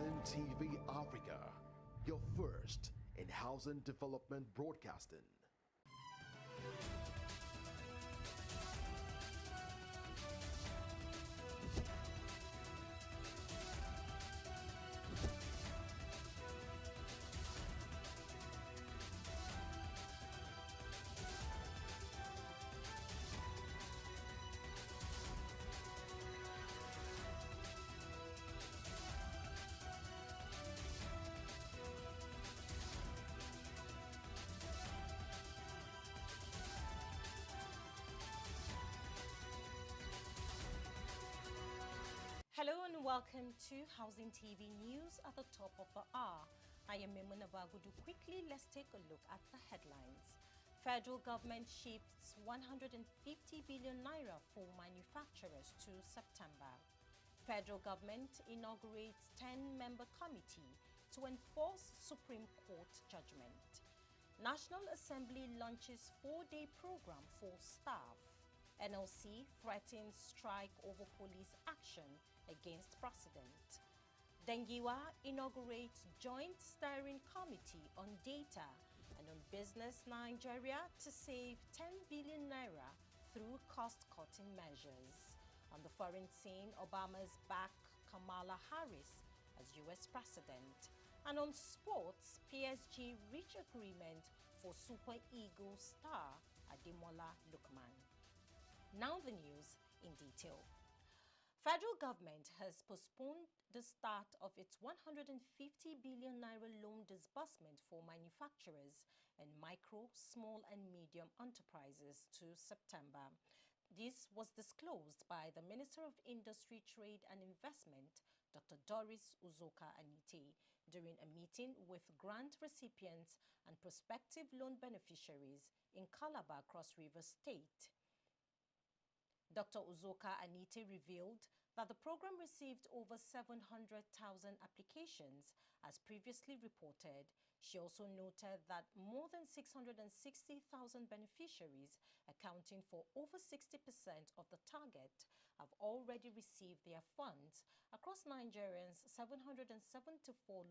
Housing TV Africa, your first in housing development broadcasting. Hello and welcome to Housing TV News at the top of the hour. I am Memuna Bagudu. Quickly, let's take a look at the headlines. Federal government shifts 150 billion naira for manufacturers to September. Federal government inaugurates 10-member committee to enforce Supreme Court judgment. National Assembly launches 4-day program for staff. NLC threatens strike over police action against president. Dengiwa inaugurates joint steering committee on data and on business Nigeria to save 10 billion naira through cost-cutting measures. On the foreign scene, Obama's back Kamala Harris as U.S. president. And on sports, PSG reach agreement for Super Eagles star Ademola Lookman. Now the news in detail. Federal government has postponed the start of its 150 billion naira loan disbursement for manufacturers and micro, small and medium enterprises to September. This was disclosed by the Minister of Industry, Trade and Investment, Dr. Doris Uzoka Anite, during a meeting with grant recipients and prospective loan beneficiaries in Calabar, Cross River State. Dr. Uzoka Anite revealed that the program received over 700,000 applications as previously reported. She also noted that more than 660,000 beneficiaries, accounting for over 60% of the target, have already received their funds across Nigeria's 774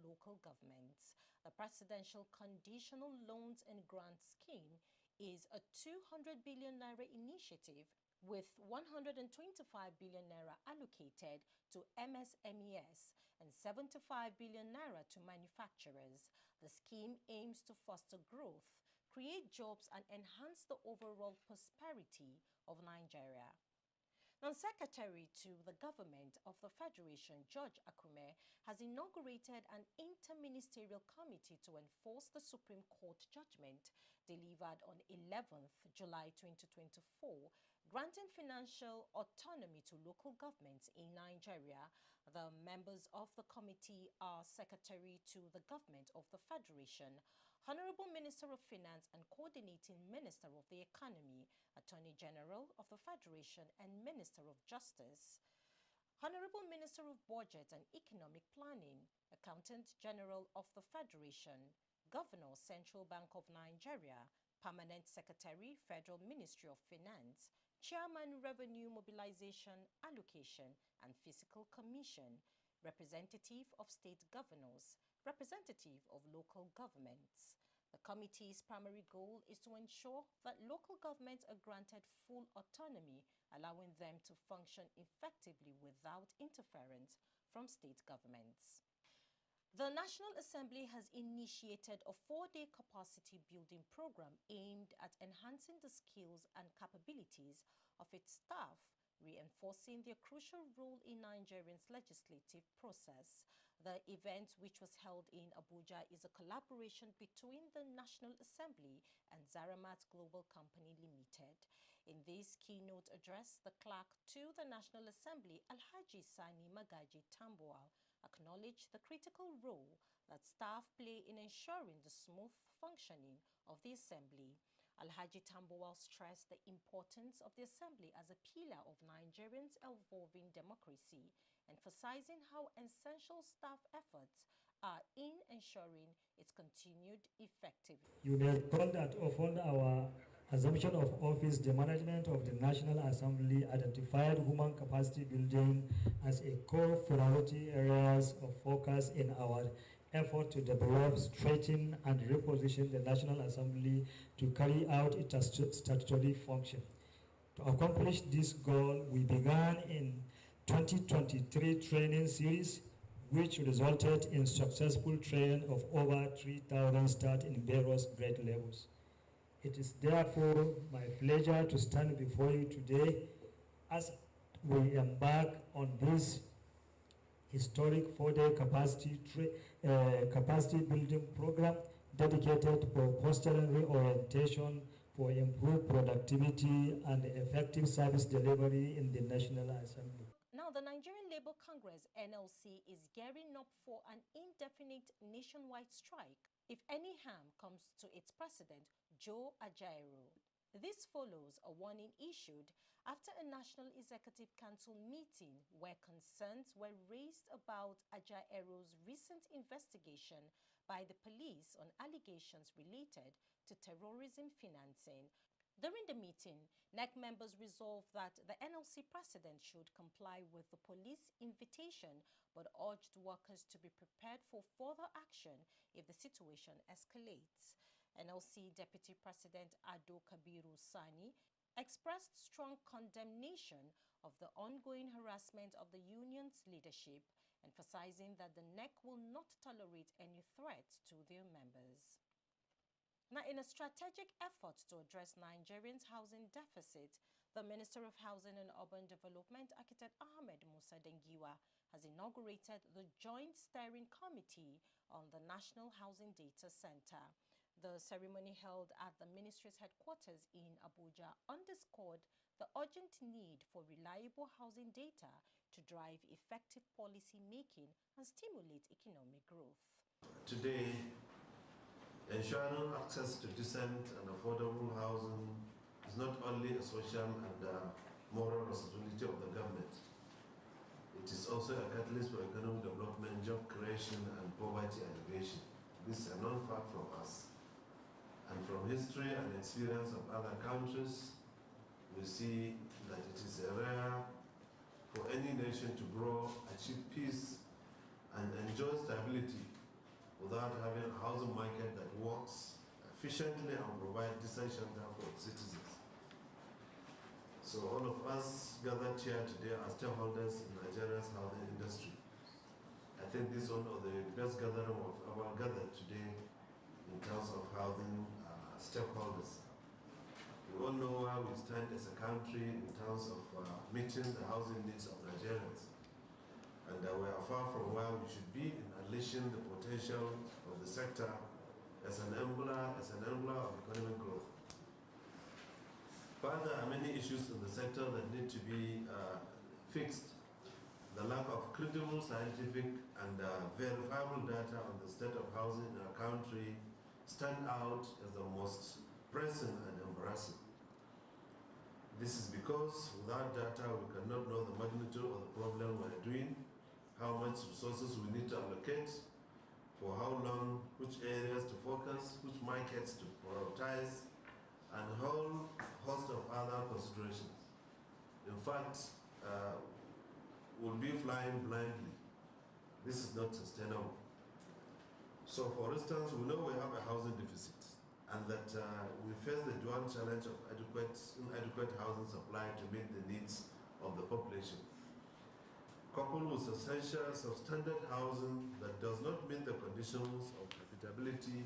local governments. The Presidential Conditional Loans and Grants Scheme is a 200 billion naira initiative with 125 billion naira allocated to MSMEs and 75 billion naira to manufacturers. The scheme aims to foster growth, create jobs and enhance the overall prosperity of Nigeria. Now, Secretary to the Government of the Federation, George Akume, has inaugurated an interministerial committee to enforce the Supreme Court judgment delivered on 11th July 2024, granting financial autonomy to local governments in Nigeria. The members of the committee are Secretary to the Government of the Federation, Honorable Minister of Finance and Coordinating Minister of the Economy, Attorney General of the Federation and Minister of Justice, Honorable Minister of Budget and Economic Planning, Accountant General of the Federation, Governor, Central Bank of Nigeria, Permanent Secretary, Federal Ministry of Finance, Chairman, Revenue Mobilization, Allocation and Fiscal Commission, Representative of State Governors, Representative of Local Governments. The committee's primary goal is to ensure that local governments are granted full autonomy, allowing them to function effectively without interference from state governments. The National Assembly has initiated a 4-day capacity building program aimed at enhancing the skills and capabilities of its staff, reinforcing their crucial role in Nigeria's legislative process. The event, which was held in Abuja, is a collaboration between the National Assembly and Zaramat Global Company Limited. In this keynote address, the clerk to the National Assembly, Alhaji Sani Magaji Tambuwal, acknowledged the critical role that staff play in ensuring the smooth functioning of the Assembly. Alhaji Tambuwal stressed the importance of the Assembly as a pillar of Nigerians' evolving democracy, emphasizing how essential staff efforts are in ensuring its continued effectiveness. You may recall that of all our assumption of office, the management of the National Assembly identified human capacity building as a core priority areas of focus in our effort to develop, strengthen, and reposition the National Assembly to carry out its statutory function. To accomplish this goal, we began in 2023 training series, which resulted in successful training of over 3,000 staff in various grade levels. It is therefore my pleasure to stand before you today as we embark on this historic 4-day capacity building program dedicated for fostering reorientation for improved productivity and effective service delivery in the National Assembly. Now, the Nigerian Labour Congress, NLC, is gearing up for an indefinite nationwide strike if any harm comes to its president, Joe Ajaero. This follows a warning issued after a National Executive Council meeting where concerns were raised about Ajaero's recent investigation by the police on allegations related to terrorism financing. During the meeting, NEC members resolved that the NLC president should comply with the police invitation but urged workers to be prepared for further action if the situation escalates. NLC Deputy President Ado Kabiru Sani expressed strong condemnation of the ongoing harassment of the union's leadership, emphasizing that the NEC will not tolerate any threats to their members. Now, in a strategic effort to address Nigerians' housing deficit, the Minister of Housing and Urban Development, Architect Ahmed Musa Dengiwa, has inaugurated the Joint Steering Committee on the National Housing Data Center. The ceremony held at the ministry's headquarters in Abuja underscored the urgent need for reliable housing data to drive effective policy making and stimulate economic growth. Today, ensuring access to decent and affordable housing is not only a social and moral responsibility of the government. It is also a catalyst for economic development, job creation, and poverty alleviation. This is a known fact from us. And from history and experience of other countries, we see that it is rare for any nation to grow, achieve peace, and enjoy stability without having a housing market that works efficiently and provides decent shelter for its citizens. So all of us gathered here today are stakeholders in Nigeria's housing industry. I think this is one of the best gathering of our gathered today in terms of housing stakeholders. We all know where we stand as a country in terms of meeting the housing needs of Nigerians. And we are far from where we should be in unleashing the potential of the sector as an enabler of economic growth. But there are many issues in the sector that need to be fixed. The lack of credible scientific and verifiable data on the state of housing in our country stand out as the most pressing and embarrassing. This is because without data we cannot know the magnitude of the problem we're doing, how much resources we need to allocate, for how long, which areas to focus, which markets to prioritize, and a whole host of other considerations. In fact, we'll be flying blindly. This is not sustainable. So for instance, we know we have a housing deficit and that we face the dual challenge of inadequate housing supply to meet the needs of the population, coupled with essential substandard housing that does not meet the conditions of habitability,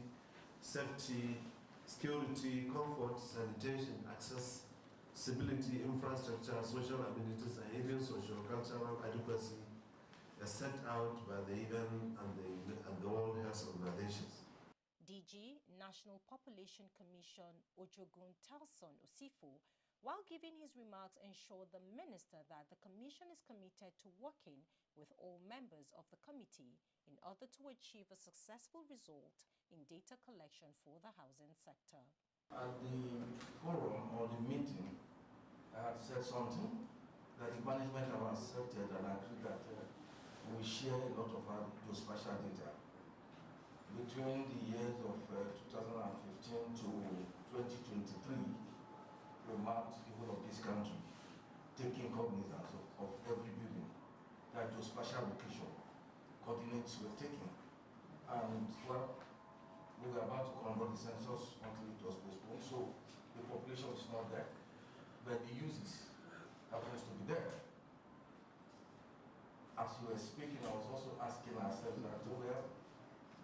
safety, security, comfort, sanitation, accessibility, infrastructure, social amenities, and even socio-cultural adequacy as set out by the UN and the World Health Organizations. DG National Population Commission Ojogun Telson Osifu, while giving his remarks, ensured the minister that the commission is committed to working with all members of the committee in order to achieve a successful result in data collection for the housing sector. At the forum or the meeting, I had said something that the management have accepted and agreed that we share a lot of our geospatial data. Between the years of 2015 to 2023, remand people of this country taking cognizance of every building that geospatial location coordinates were taken. And well, we were about to convert the census until it was postponed, so the population is not there, but the uses happens to be there. As you were speaking, I was also asking ourselves that where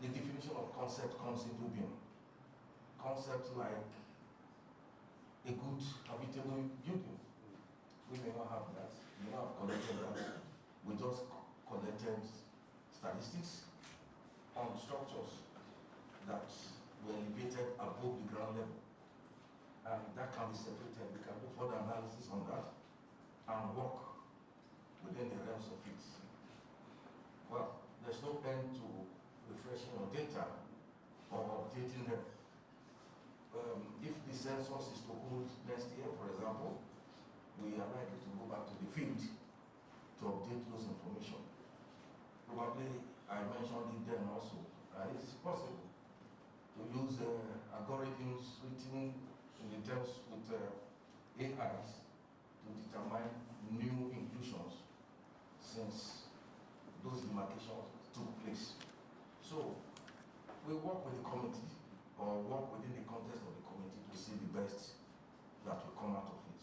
the definition of concept comes into being. Concepts like a good habitable building. We may not have that. We may not have collected that. We just collected statistics on structures that were elevated above the ground level. And that can be separated. We can do further analysis on that and work within the realms of it. Well, there's no end to refreshing your data or updating them. If the census is to hold next year, for example, we are likely to go back to the field to update those information. Probably, I mentioned it then also, it's possible to use algorithms written in the terms with AIs to determine new inclusions since those demarcations took place. So, we work with the committee or work within the context of the committee to see the best that will come out of it.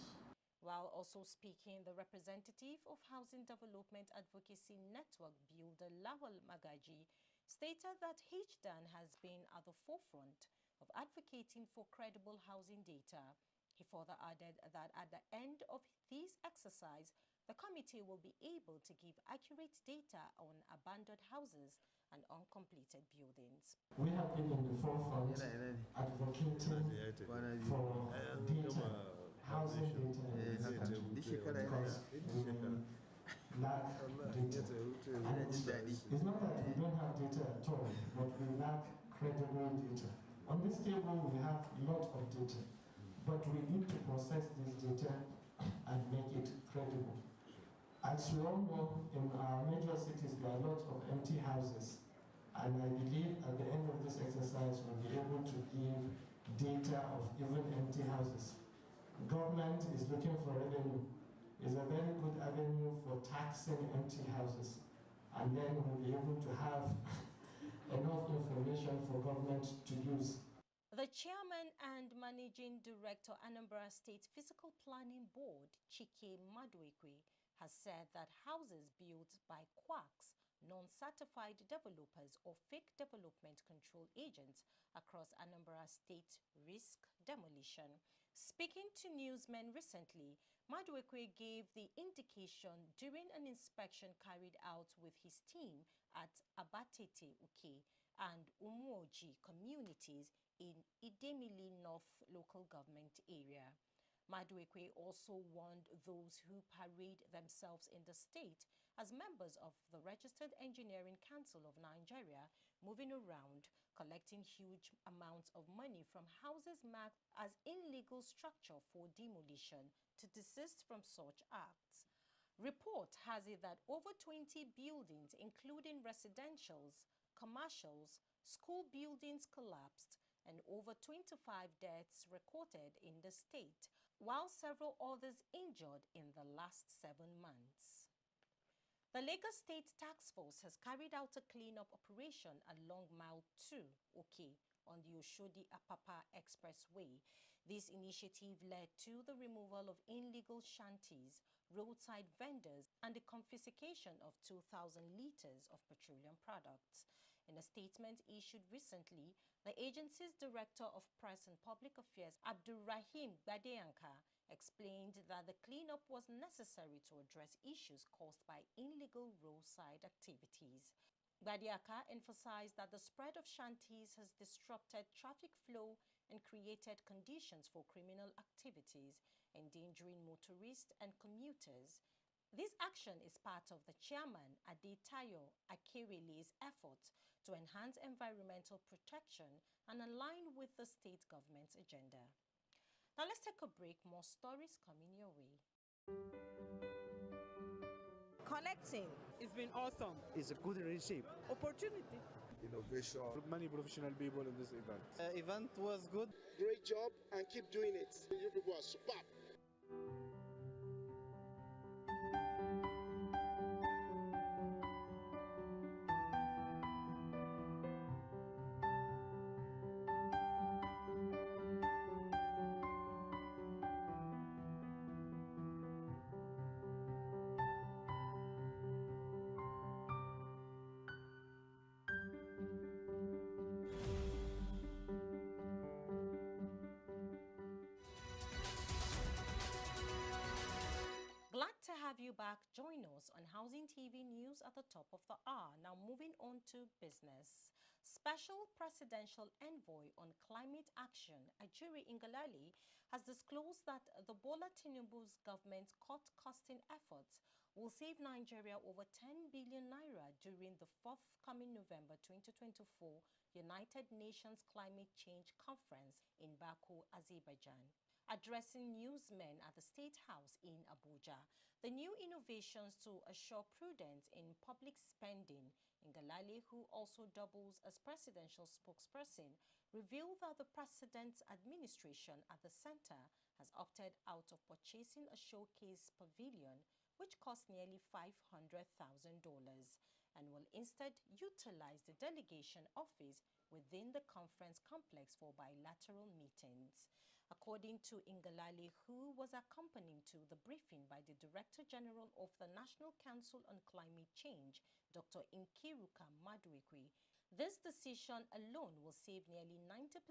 While also speaking, the representative of Housing Development Advocacy Network, Builder Lawal Magaji, stated that HDAN has been at the forefront of advocating for credible housing data. He further added that at the end of this exercise, the committee will be able to give accurate data on abandoned houses and uncompleted buildings. We have been in the forefront advocating for data, housing data in this country, because we lack data. And it's not that we don't have data at all, but we lack credible data. On this table, we have a lot of data, but we need to process this data and make it credible. As we all know, in our major cities, there are lots of empty houses. And I believe at the end of this exercise, we'll be able to give data of even empty houses. Government is looking for revenue. It's a very good avenue for taxing empty houses. And then we'll be able to have enough information for government to use. The chairman and managing director, Anambra State Physical Planning Board, Chike Maduekwe, has said that houses built by quacks, non-certified developers or fake development control agents across Anambra State risk demolition. Speaking to newsmen recently, Maduekwe gave the indication during an inspection carried out with his team at Abatete Uke and Umuoji communities in Idemili North local government area. Maduekwe also warned those who parade themselves in the state as members of the Registered Engineering Council of Nigeria, moving around, collecting huge amounts of money from houses marked as illegal structure for demolition, to desist from such acts. Report has it that over 20 buildings, including residentials, commercials, school buildings collapsed, and over 25 deaths recorded in the state, while several others injured in the last 7 months. The Lagos State Task Force has carried out a cleanup operation along Mile 2, Uke, on the Oshodi-Apapa Expressway. This initiative led to the removal of illegal shanties, roadside vendors, and the confiscation of 2,000 liters of petroleum products. In a statement issued recently, the agency's Director of Press and Public Affairs, Abdulrahim Badeanka, explained that the cleanup was necessary to address issues caused by illegal roadside activities. Badiaka emphasized that the spread of shanties has disrupted traffic flow and created conditions for criminal activities, endangering motorists and commuters. This action is part of the chairman, Adetayo Akerele's efforts to enhance environmental protection and align with the state government's agenda. Now let's take a break. More stories coming your way. Connecting. It's been awesome. It's a good relationship. Opportunity. Innovation. Many professional people in this event. Event was good. Great job and keep doing it. You people are superb. Glad to have you back. Join us on Housing TV News at the top of the hour. Now moving on to business. Special Presidential Envoy on Climate Action, Ajuri Ngalale, has disclosed that the Bola Tinubu's government's cost-cutting efforts will save Nigeria over 10 billion naira during the forthcoming November 2024 United Nations Climate Change Conference in Baku, Azerbaijan. Addressing newsmen at the State House in Abuja, the new innovations to assure prudence in public spending, Ngalale, who also doubles as presidential spokesperson, revealed that the president's administration at the center has opted out of purchasing a showcase pavilion, which cost nearly $500,000, and will instead utilize the delegation office within the conference complex for bilateral meetings. According to Ngalale, who was accompanied to the briefing by the Director General of the National Council on Climate Change, Dr. Nkiruka Maduekwe, this decision alone will save nearly 90%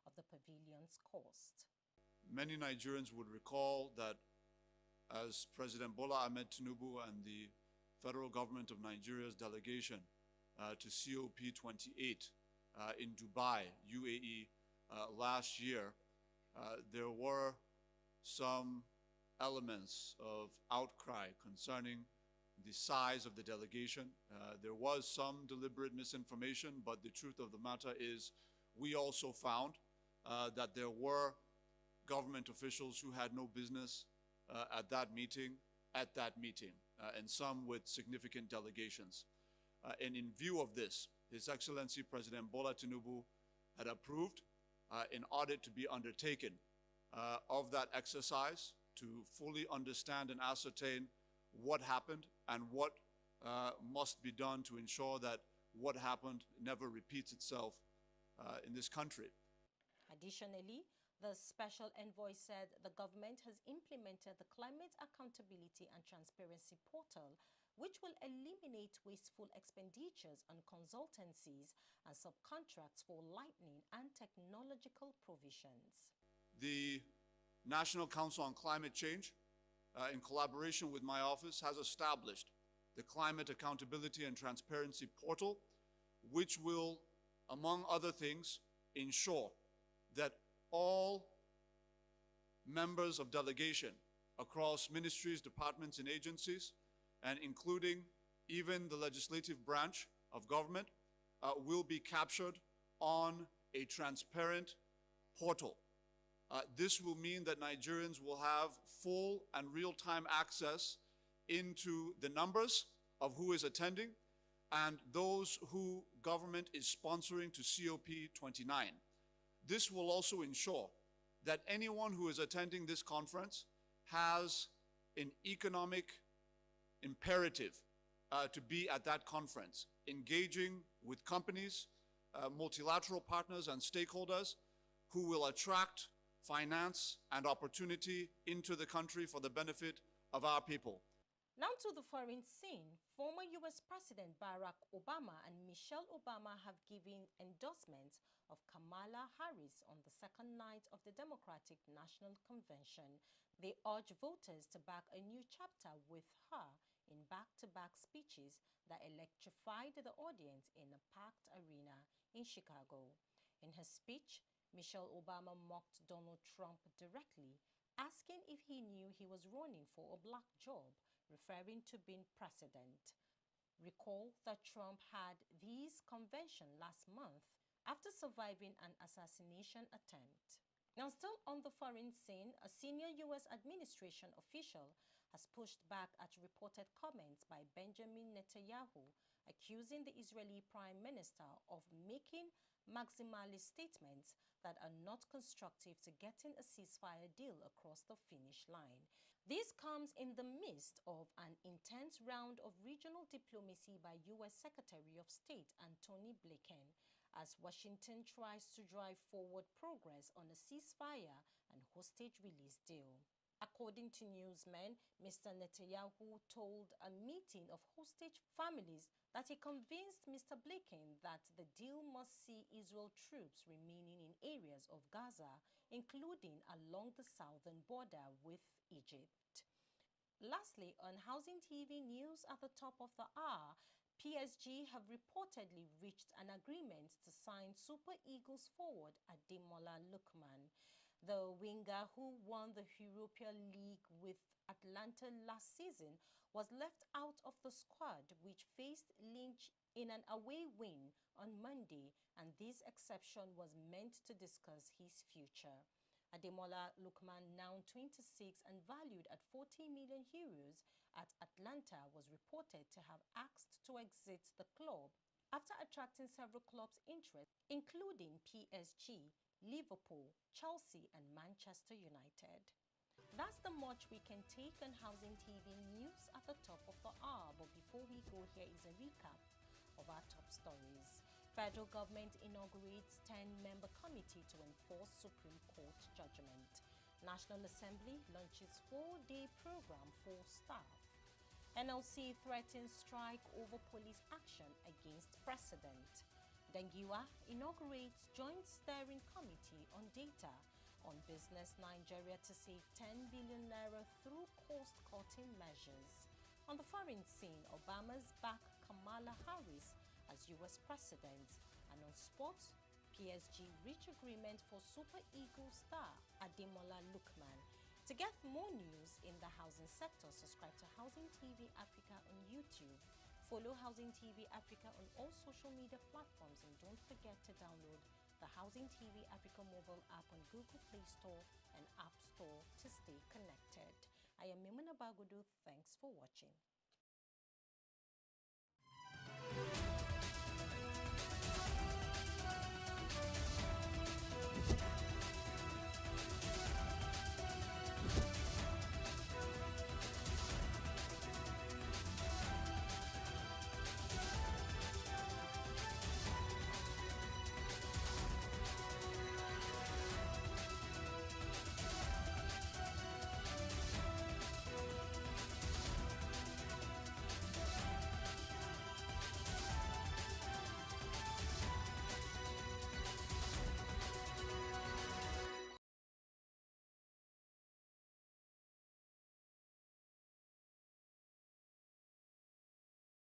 of the pavilion's cost. Many Nigerians would recall that as President Bola Ahmed Tinubu and the federal government of Nigeria's delegation to COP28 in Dubai, UAE, last year, there were some elements of outcry concerning the size of the delegation. There was some deliberate misinformation, but the truth of the matter is we also found that there were government officials who had no business at that meeting, and some with significant delegations. And in view of this, His Excellency President Bola Tinubu had approved an audit to be undertaken of that exercise to fully understand and ascertain what happened and what must be done to ensure that what happened never repeats itself in this country. Additionally, the special envoy said the government has implemented the Climate Accountability and Transparency Portal, which will eliminate wasteful expenditures on consultancies and subcontracts for lighting and technological provisions. The National Council on Climate Change, in collaboration with my office, has established the Climate Accountability and Transparency Portal, which will, among other things, ensure that all members of delegation across ministries, departments, and agencies, and including even the legislative branch of government, will be captured on a transparent portal. This will mean that Nigerians will have full and real-time access into the numbers of who is attending and those who government is sponsoring to COP29. This will also ensure that anyone who is attending this conference has an economic imperative to be at that conference, engaging with companies, multilateral partners and stakeholders who will attract finance and opportunity into the country for the benefit of our people. Now to the foreign scene. Former U.S. President Barack Obama and Michelle Obama have given endorsements of Kamala Harris on the second night of the Democratic National Convention. They urge voters to back a new chapter with her in back-to-back speeches that electrified the audience in a packed arena in Chicago. In her speech, Michelle Obama mocked Donald Trump directly, asking if he knew he was running for a black job, referring to being president. Recall that Trump had this convention last month after surviving an assassination attempt. Now, still on the foreign scene, a senior U.S. administration official has pushed back at reported comments by Benjamin Netanyahu accusing the Israeli Prime Minister of making maximalist statements that are not constructive to getting a ceasefire deal across the finish line. This comes in the midst of an intense round of regional diplomacy by U.S. Secretary of State Antony Blinken, as Washington tries to drive forward progress on a ceasefire and hostage release deal. According to newsmen, Mr. Netanyahu told a meeting of hostage families that he convinced Mr. Blinken that the deal must see Israel troops remaining in areas of Gaza, including along the southern border with Egypt. Lastly, on Housing TV news at the top of the hour, PSG have reportedly reached an agreement to sign Super Eagles forward Ademola Lookman. The winger, who won the Europa League with Atlanta last season, was left out of the squad, which faced Lynch in an away win on Monday, and this exception was meant to discuss his future. Ademola Lookman, now 26 and valued at 40 million euros at Atlanta, was reported to have asked to exit the club after attracting several clubs' interest, including PSG, Liverpool, Chelsea and Manchester United. That's the much we can take on Housing TV news at the top of the hour, but before we go, here is a recap of our top stories. Federal government inaugurates 10-member committee to enforce Supreme Court judgment. National Assembly launches 4-day program for staff. NLC threatens strike over police action against president. Dangiwa inaugurates joint steering committee on data. On business, Nigeria to save 10 billion naira through cost-cutting measures. On the foreign scene, Obama's back Kamala Harris as U.S. president. And on sports, PSG reach agreement for Super Eagles star Ademola Lookman. To get more news in the housing sector, subscribe to Housing TV Africa on YouTube. Follow Housing TV Africa on all social media platforms, and don't forget to download the Housing TV Africa mobile app on Google Play Store and App Store to stay connected. I am Memuna Bagudu. Thanks for watching.